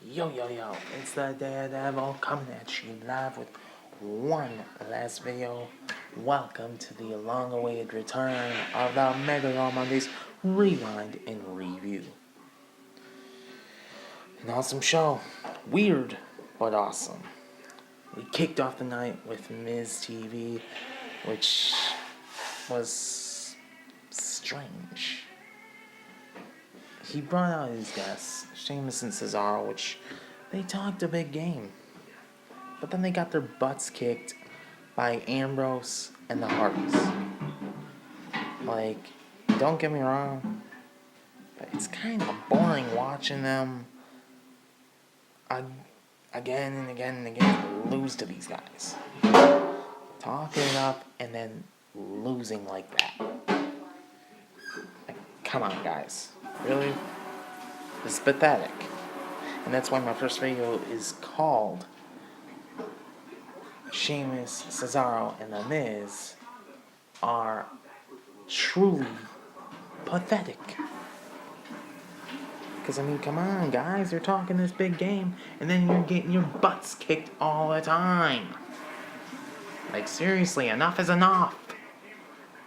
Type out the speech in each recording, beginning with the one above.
Yo, it's the Daredevil coming at you live with one last video. Welcome to the long-awaited return of the Mega Raw Mondays Rewind and Review. An awesome show. Weird, but awesome. We kicked off the night with Miz TV, which was strange. He brought out his guests, Sheamus and Cesaro, which they talked a big game. But then they got their butts kicked by Ambrose and the Hardys. Like, don't get me wrong, but it's kind of boring watching them again and again lose to these guys. Talking it up and then losing like that. Like, come on, guys. Really? This is pathetic. And that's why my first video is called Sheamus, Cesaro, and The Miz are truly pathetic. Because, I mean, come on, guys. You're talking this big game, and then you're getting your butts kicked all the time. Like, seriously, enough is enough.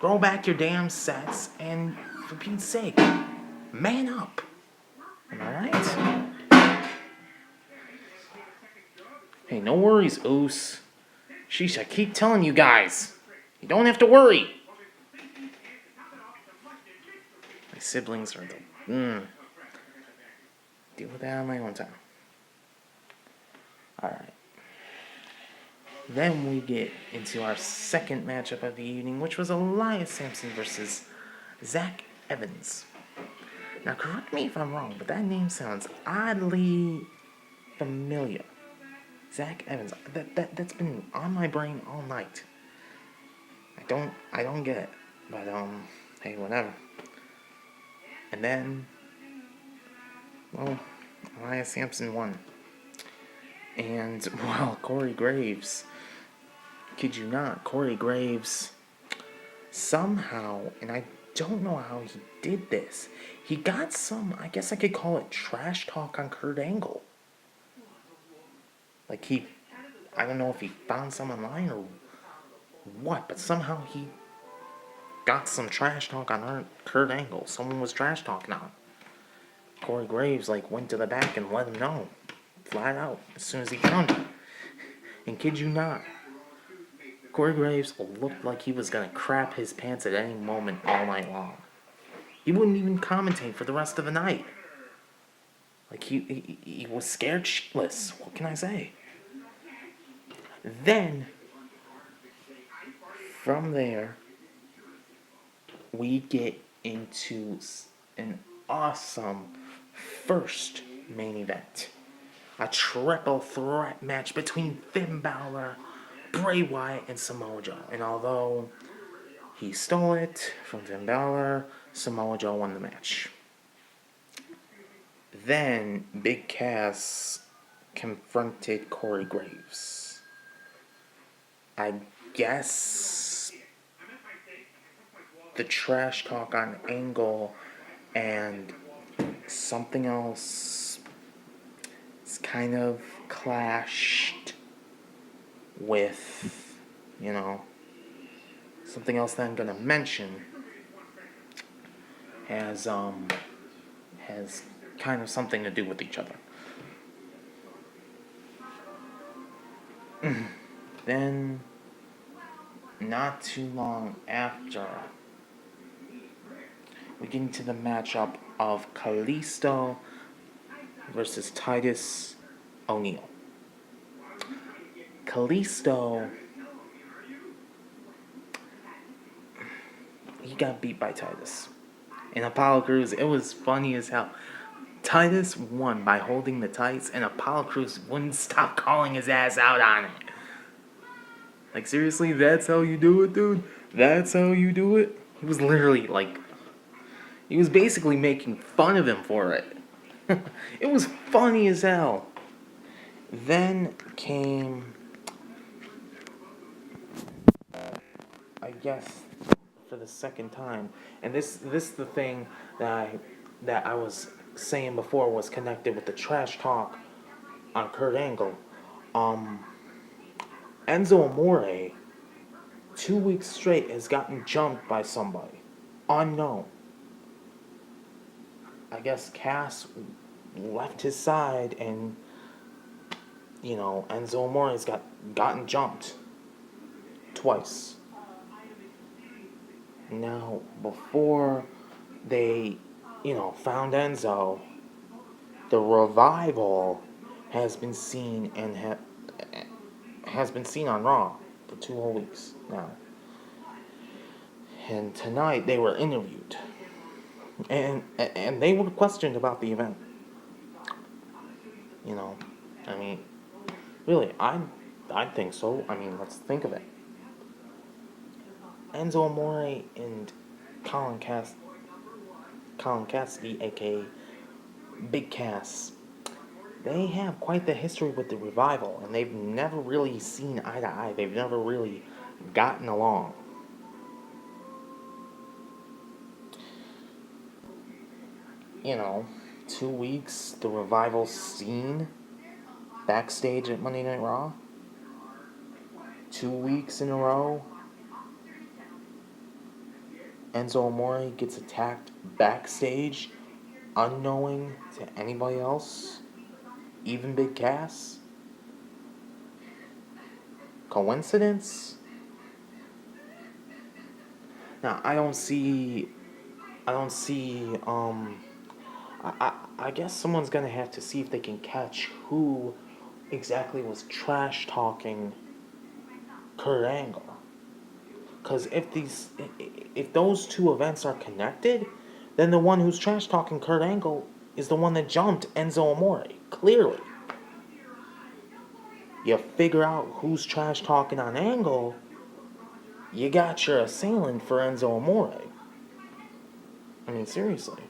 Grow back your damn sets, and for Pete's sake, man up. Am I right? Hey, no worries, Oos. Sheesh, I keep telling you guys. You don't have to worry. My siblings are the... Deal with that on my own time. Alright. Then we get into our second matchup of the evening, which was Elias Sampson versus Zach Evans. Now, correct me if I'm wrong, but that name sounds oddly familiar. Zach Evans. That's been on my brain all night. I don't get it. But hey, whatever. And then, well, Elias Sampson won. And, well, Corey Graves, kid you not, Corey Graves somehow, and I don't know how he did this, he got some, I guess I could call it trash talk on Kurt Angle. Like I don't know if he found some online or what, but somehow he got some trash talk on Kurt Angle. Someone was trash talking on him. Corey Graves, went to the back and let him know. Flat out, as soon as he found him. And kid you not, Corey Graves looked like he was gonna crap his pants at any moment all night long. He wouldn't even commentate for the rest of the night. Like, he was scared shitless. What can I say? Then, from there, we get into an awesome first main event. A triple threat match between Finn Balor, Bray Wyatt, and Samoa Joe. And although he stole it from Finn Balor, Samoa Joe won the match. Then Big Cass confronted Corey Graves. I guess the trash talk on Angle and something else is kind of clashed with, something else that I'm gonna mention has kind of something to do with each other. Then, not too long after, we get into the matchup of Kalisto versus Titus O'Neil. Kalisto, he got beat by Titus. In Apollo Crews, it was funny as hell. Titus won by holding the tights, and Apollo Crews wouldn't stop calling his ass out on it. Like, seriously, that's how you do it, dude? That's how you do it? He was literally, he was basically making fun of him for it. It was funny as hell. Then came, I guess, for the second time, and this is the thing that I was saying before was connected with the trash talk on Kurt Angle. Enzo Amore, 2 weeks straight, has gotten jumped by somebody. Unknown. I guess Cass left his side and, Enzo Amore's gotten jumped. Twice. Now, before they, found Enzo, the revival has been seen and has been seen on Raw for 2 whole weeks now. And tonight they were interviewed, and they were questioned about the event. Really, I think so. Let's think of it. Enzo Amore and Colin Cassidy, aka Big Cass, they have quite the history with the revival, and they've never really seen eye to eye. They've never really gotten along. 2 weeks, the revival scene backstage at Monday Night Raw. 2 weeks in a row, Enzo Amore gets attacked backstage, unknowing to anybody else, even Big Cass. Coincidence? Now, I guess someone's gonna have to see if they can catch who exactly was trash talking Kurt Angle. Because if those two events are connected, then the one who's trash talking Kurt Angle is the one that jumped Enzo Amore. Clearly, you figure out who's trash talking on Angle, you got your assailant for Enzo Amore. Seriously.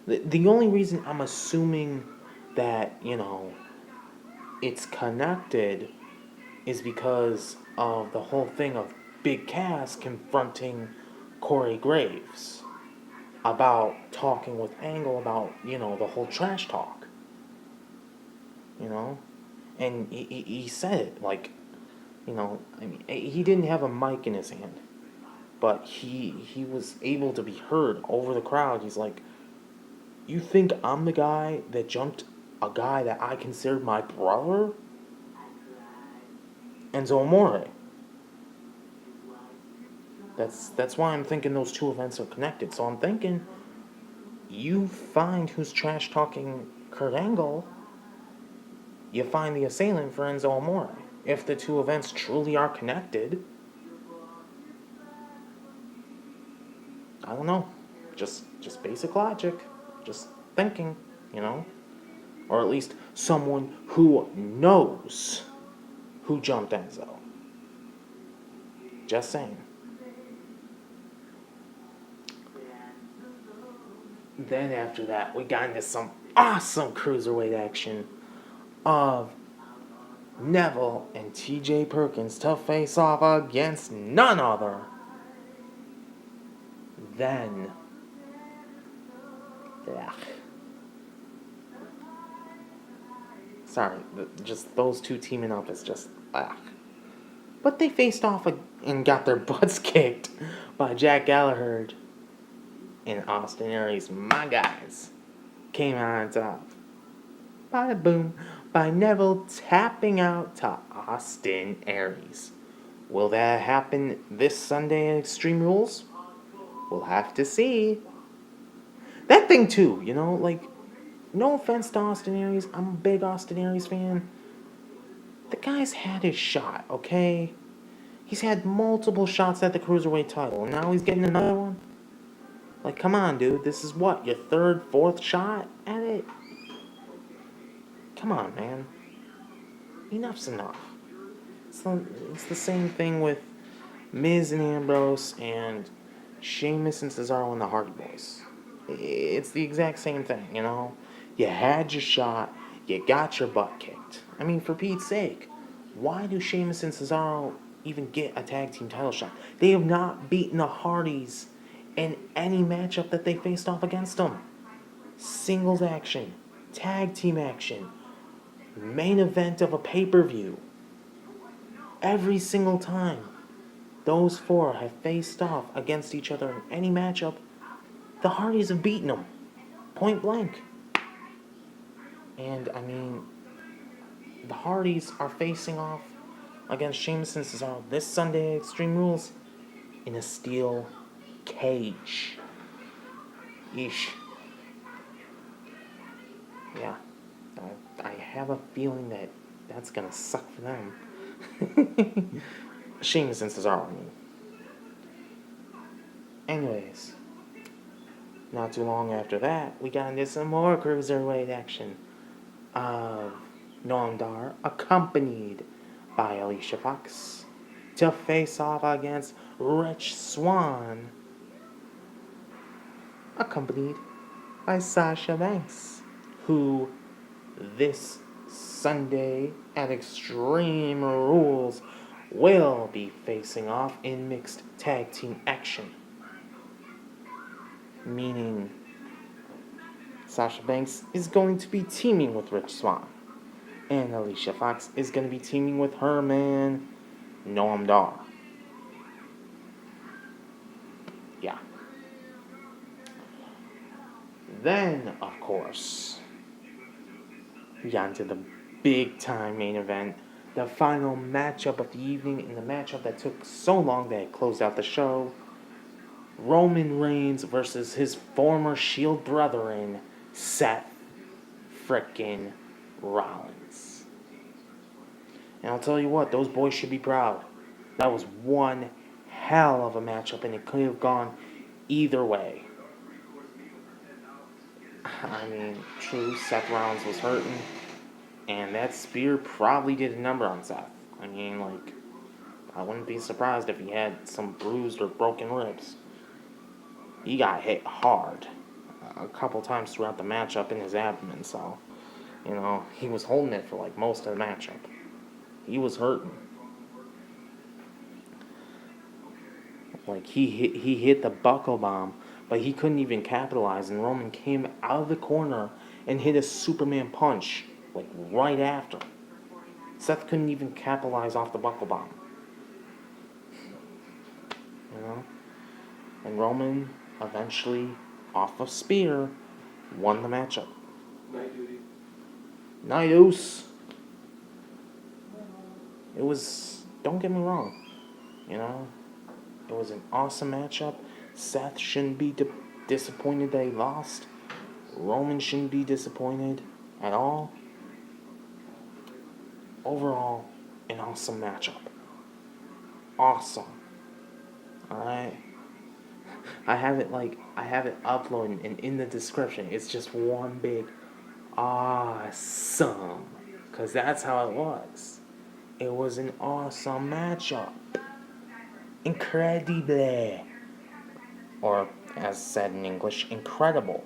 The only reason I'm assuming that, it's connected is because of the whole thing of Big Cass confronting Corey Graves about talking with Angle about, the whole trash talk. And he said it, he didn't have a mic in his hand, but he was able to be heard over the crowd. He's like, you think I'm the guy that jumped a guy that I considered my brother? Enzo Amore. That's why I'm thinking those two events are connected. So I'm thinking, you find who's trash talking Kurt Angle, you find the assailant for Enzo Amore. If the two events truly are connected, I don't know. Just basic logic. Just thinking, Or at least someone who knows who jumped Enzo. Just saying. Then after that, we got into some awesome cruiserweight action of Neville and TJ Perkins to face off against none other than... Sorry, just those two teaming up is just... But they faced off and got their butts kicked by Jack Gallagher and Austin Aries. My guys came out on top. Bada boom. By Neville tapping out to Austin Aries. Will that happen this Sunday at Extreme Rules? We'll have to see. That thing too, no offense to Austin Aries. I'm a big Austin Aries fan. The guy's had his shot, okay? He's had multiple shots at the Cruiserweight title, and now he's getting another one? Come on, dude. This is what, your third, fourth shot at it? Come on, man. Enough's enough. It's the same thing with Miz and Ambrose and Sheamus and Cesaro and the Hardy Boys. It's the exact same thing, You had your shot, you got your butt kicked. For Pete's sake, why do Sheamus and Cesaro even get a tag team title shot? They have not beaten the Hardys in any matchup that they faced off against them. Singles action, tag team action, main event of a pay-per-view. Every single time those four have faced off against each other in any matchup, the Hardys have beaten them. Point blank. And, I mean, the Hardys are facing off against Sheamus and Cesaro this Sunday at Extreme Rules in a steel cage. Yeesh. Yeah. I have a feeling that that's gonna suck for them. Sheamus and Cesaro, I mean. Anyways, not too long after that, we got into some more cruiserweight action of Noam Dar, accompanied by Alicia Fox, to face off against Rich Swann, accompanied by Sasha Banks, who this Sunday at Extreme Rules will be facing off in mixed tag team action. Meaning Sasha Banks is going to be teaming with Rich Swann, and Alicia Fox is going to be teaming with her man, Noam Dar. Yeah. Then, of course, we got into the big time main event, the final matchup of the evening, and the matchup that took so long that it closed out the show. Roman Reigns versus his former Shield brethren, Seth frickin' Rollins. And I'll tell you what, those boys should be proud. That was one hell of a matchup, and it could have gone either way. I mean, true, Seth Rollins was hurting, and that spear probably did a number on Seth. I mean, like, I wouldn't be surprised if he had some bruised or broken ribs. He got hit hard a couple times throughout the matchup in his abdomen, so, you know, he was holding it for, like, most of the matchup. He was hurting. Like, he hit the buckle bomb, but he couldn't even capitalize, and Roman came out of the corner and hit a Superman punch, like, right after. Seth couldn't even capitalize off the buckle bomb. You know? And Roman eventually, off a spear, won the matchup. Nice. It was, don't get me wrong, you know, it was an awesome matchup. Seth shouldn't be disappointed that he lost. Roman shouldn't be disappointed at all. Overall, an awesome matchup. Awesome. Alright? I have it uploaded, and in the description, it's just one big awesome. Because that's how it was. It was an awesome matchup. Incredible. Or, as said in English, incredible.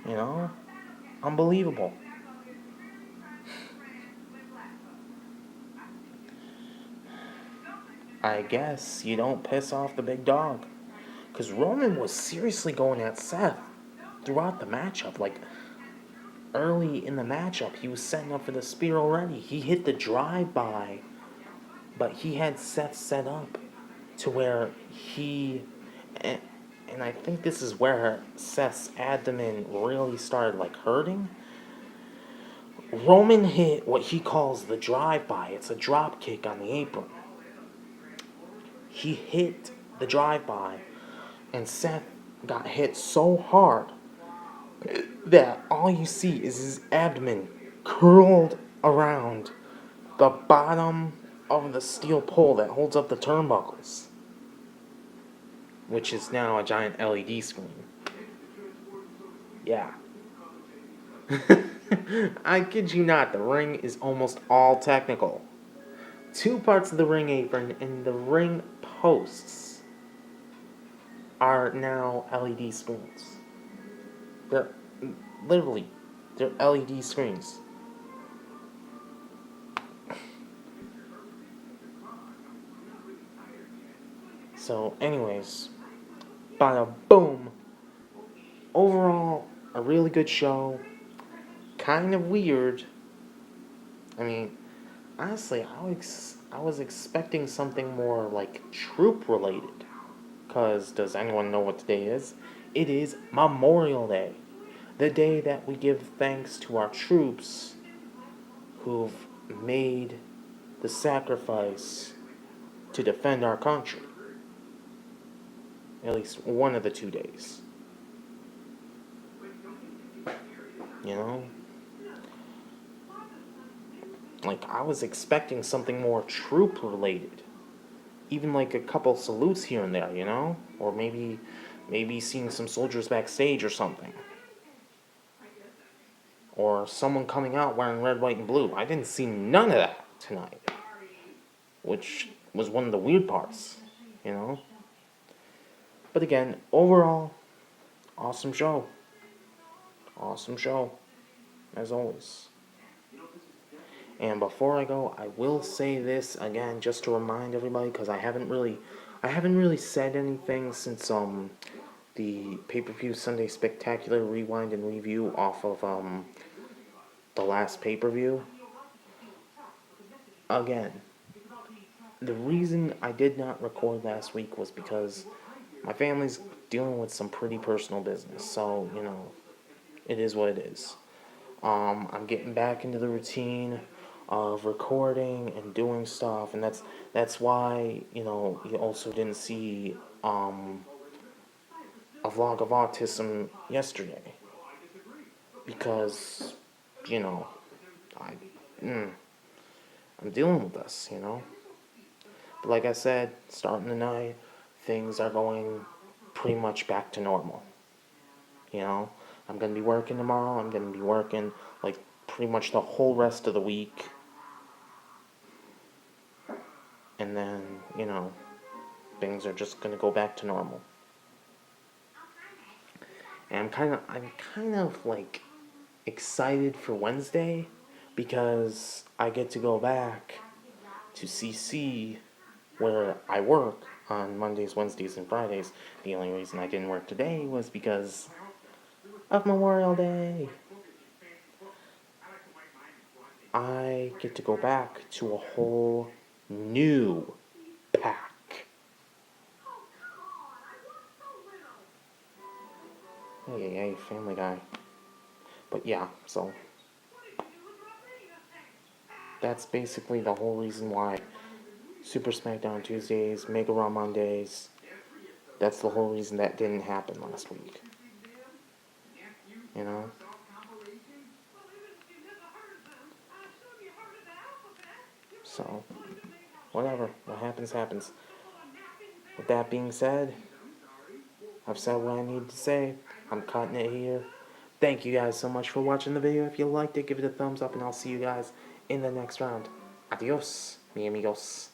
You know? Unbelievable. I guess you don't piss off the big dog. Because Roman was seriously going at Seth throughout the matchup. Like, early in the matchup, he was setting up for the spear already. He hit the drive-by, but he had Seth set up to where he... And I think this is where Seth's abdomen really started, like, hurting. Roman hit what he calls the drive-by. It's a drop kick on the apron. He hit the drive-by, and Seth got hit so hard that all you see is his abdomen curled around the bottom of the steel pole that holds up the turnbuckles, which is now a giant LED screen. Yeah. I kid you not, the ring is almost all technical. 2 parts of the ring apron and the ring posts are now LED screens. They're LED screens. So, anyways, bada boom. Overall, a really good show. kind of weird. I mean, honestly, I was expecting something more like troop related. Because does anyone know what today is? It is Memorial Day. The day that we give thanks to our troops who've made the sacrifice to defend our country. At least one of the 2 days. You know? Like, I was expecting something more troop related. Even like a couple salutes here and there, you know? Or maybe seeing some soldiers backstage or something. Or someone coming out wearing red, white, and blue. I didn't see none of that tonight. Which was one of the weird parts, you know? But again, overall, awesome show. Awesome show, as always. And before I go, I will say this again, just to remind everybody, because I haven't really said anything since the pay-per-view Sunday Spectacular Rewind and Review off of the last pay-per-view. Again, the reason I did not record last week was because my family's dealing with some pretty personal business, so, you know, it is what it is. I'm getting back into the routine of recording and doing stuff, and that's why, you know, you also didn't see a vlog of autism yesterday, because, you know, I'm dealing with this, you know. But like I said, starting tonight, things are going pretty much back to normal. You know, I'm going to be working tomorrow. I'm going to be working like pretty much the whole rest of the week. And then, you know, things are just going to go back to normal. And I'm kind of like excited for Wednesday because I get to go back to CC where I work on Mondays, Wednesdays, and Fridays. The only reason I didn't work today was because of Memorial Day. I get to go back to a whole new pack. Hey, Family Guy. But yeah, so that's basically the whole reason why Super SmackDown Tuesdays, Mega Raw Mondays, that's the whole reason that didn't happen last week. You know? So, whatever. What happens, happens. With that being said, I've said what I need to say. I'm cutting it here. Thank you guys so much for watching the video. If you liked it, give it a thumbs up, and I'll see you guys in the next round. Adios, mi amigos.